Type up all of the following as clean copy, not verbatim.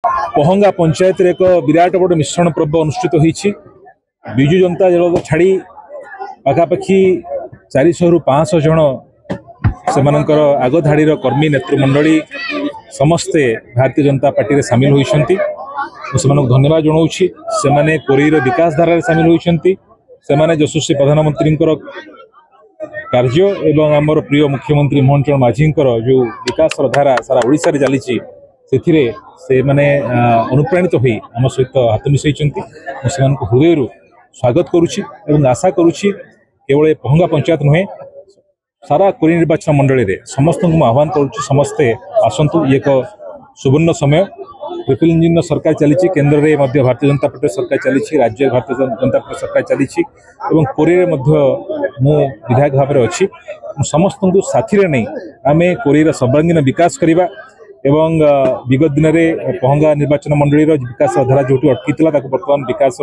पहंगा पंचायत एक विराट बड़ मिश्रण पर्व अनुष्ठित होईछि। विजु जनता दल को छाड़ी पाखापाखि 400 रु 500 जन सेमानकर आगधाड़ीर कर्मी नेतृमंडली समस्ते भारतीय जनता पार्टी रे सामिल होइछन्ति। धन्यवाद जनाऊँगी। से कोरीर विकास धारा सामिल होइछन्ति। से यशस्वी प्रधानमंत्री कार्य एवं आमर प्रिय मुख्यमंत्री मोहन चरण माझी जो विकास धारा सारा ओडिशा रे चली से माने अनुप्राणित हो आम सहित हाथ मिसई हृदय स्वागत करुच्ची और आशा करुच्ची केवल पहंगा पंचायत नुहे सारा कोरी निर्वाचन मंडल में समस्त आह्वान करुच्ची समस्ते आसतु। एक सुवर्ण समय ट्रिपल इंजिन सरकार चली केन्द्र में भारतीय जनता पार्टी सरकार चली राज्य भारतीय जनता पार्टी सरकार चली कोरी मु विधायक भाव में अच्छी समस्त को साथी नहीं आम कोरीर सर्वांगीन विकास करवा एवं विगत दिन में पहंगा निर्वाचन मंडल विकास धारा जो अटकी बर्तमान विकास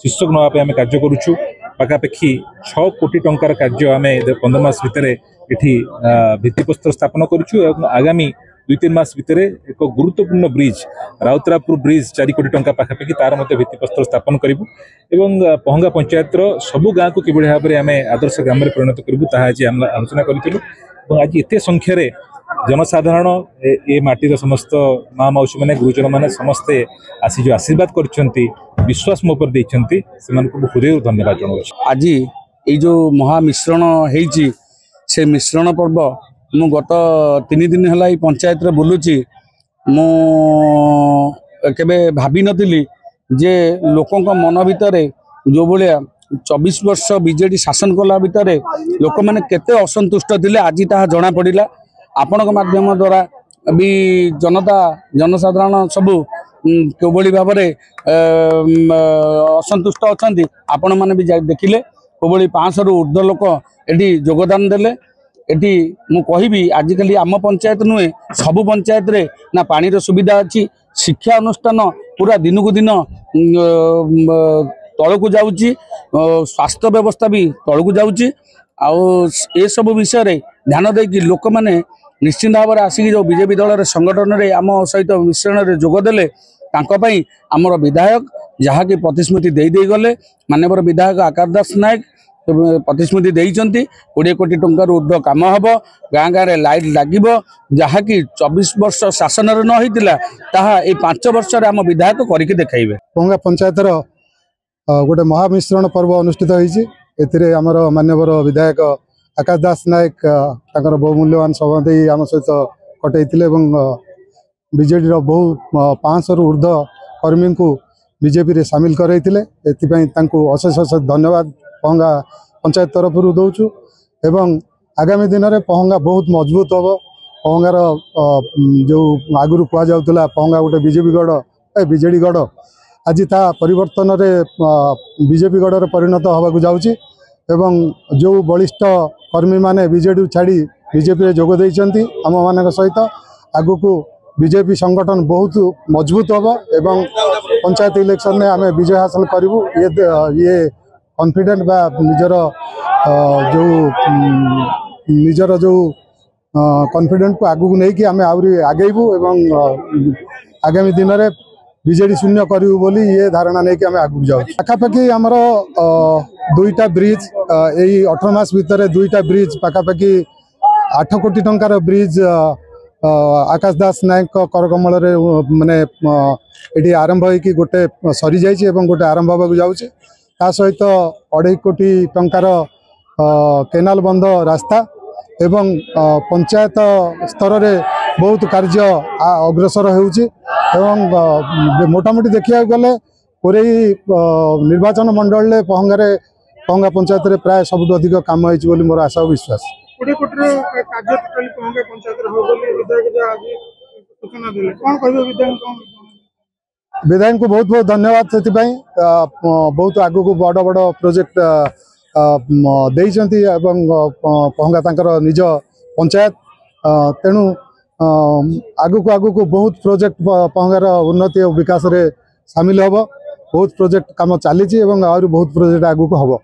शीर्षक नापे आम कार्य करुचु। पाखापाखि 6 कोटी टंकार कार्य आम 15 मास भितर ये भित्तिप्रस्तर स्थापन करुचु। आगामी 2-3 मास भितर एक गुरुत्वपूर्ण ब्रिज राउतरापुर ब्रिज 4 कोटी टंका पाखापाखि तार भित्तिप्रस्तर स्थापन करूँ एवं पहंगा पंचायत सबू गाँव को किभली भाव में आम आदर्श ग्राम में परिणत करूँ ताहा आज आलोचना करूँ। आज एत संख्यार जनसाधारण ए माटीर समस्त माँ मौसी मैंने गुरुजन मैंने समस्ते आसी जो आशीर्वाद कर विश्वास मो पर देइछन्ति सेमानकु हृदय धन्यवाद जनाऊँ। आज ये जो महामिश्रण होइछि से मिश्रण पर्व मु गत 3 दिन है पंचायत रे बुलुची मु केबे भाभी नथिली जे लोकों मन भितर जो भाया 24 वर्ष बीजेडी शासन कला भितर लोक मैंने केते असंतुष्ट थिले आज ताहा जना पड़िला। आपण माध्यम द्वारा भी जनता जनसाधारण सबू कोभली भाव में असंतुष्ट अच्छा आपण मैंने भी देखिले कोभली 500 रु ऊर्ध्व लोक एटी योगदान देले। एटी मु कहिबी आजिकल आम पंचायत नुहे सबु पंचायत रे ना पानी रो सुविधा अच्छी शिक्षा अनुष्ठान पूरा दिन को दिन तलकू जाउची स्वास्थ्य व्यवस्था भी तलकू जाउची ए सब विषय रे ध्यान देकी लोक माने निश्चिंत भाव में आसिक जो बीजेपी दल संगठन में आम सहित मिश्रण में जोगदेले आमर विधायक जहाँकि प्रतिश्रुति दे गले माननीय विधायक आकाश दास नायक प्रतिश्रुति देइचंती 20 कोटी टंकार ऊर्ध्व काम हम गाँ गाँव लाइट लगे जहाँकि 24 वर्ष शासन न होता ताहा 5 वर्ष आम विधायक करके देखाइबे। पहंगा पंचायत गोटे महामिश्रण पर्व अनुष्ठित होती आमर माननीय विधायक आकाश दास नायक बहुमूल्यवान समय दे आम सहित कटई बीजेडी बहु 500 रु ऊर्ध्व कर्मी को बीजेपी रे सामिल करते अशेष अशेष धन्यवाद पहंगा पंचायत तरफ दौचु। एवं आगामी दिन में पहंगा बहुत मजबूत हम पहंगार जो आगुरी कहुला पहंगा गोटे बीजेपी गढ़ बीजेडी गढ़ आज ता परिवर्तन बीजेपी गढ़ परिणत होगा जाऊँगी एवं जो बलिष्ठ कर्मी माने बीजेडी छाड़ी बीजेपी रे जोग देइचंती आम मान सहित आगु को बीजेपी संगठन बहुत मजबूत हम एवं पंचायत इलेक्शन में आम विजय हासिल करूँ ये कॉन्फिडेंट बा निजर जो कॉन्फिडेंट को आगू नहीं कि आम आगेबू एवं आगामी दिन में बीजेडी शून्य करूँ बोली ये धारणा नहीं कि आम आगू जाऊ। पाखापाखि आमर 2टा ब्रिज यही 18 मास भितर 2टा ब्रिज पाखापाखि 8 कोटी टंकार ब्रिज आकाश दास नायक करकमल माने ये आरंभ होगी गोटे सरी जाइए गोटे आरंभ होगा जाऊँगी ता सहित 2.5 कोटी टंकार केनाल बंध रास्ता एवं पंचायत स्तर में बहुत कार्य अग्रसर होउची एवं मोटामोटी देखा गले कोरे निर्वाचन मंडल में पहंगा पंचायत रे प्राय सबुठ अधिक काम होइछि बोली मोर आशा और विश्वास। विधायक को बहुत बहुत धन्यवाद से बहुत आगु को बड़ बड़ प्रोजेक्ट देइचंती एवं पहंगा तांकर निज पंचायत तेणु आगु को बहुत प्रोजेक्ट पहंगार उन्नति और विकास रे शामिल हम बहुत प्रोजेक्ट काम चली बहुत प्रोजेक्ट आगु को हम।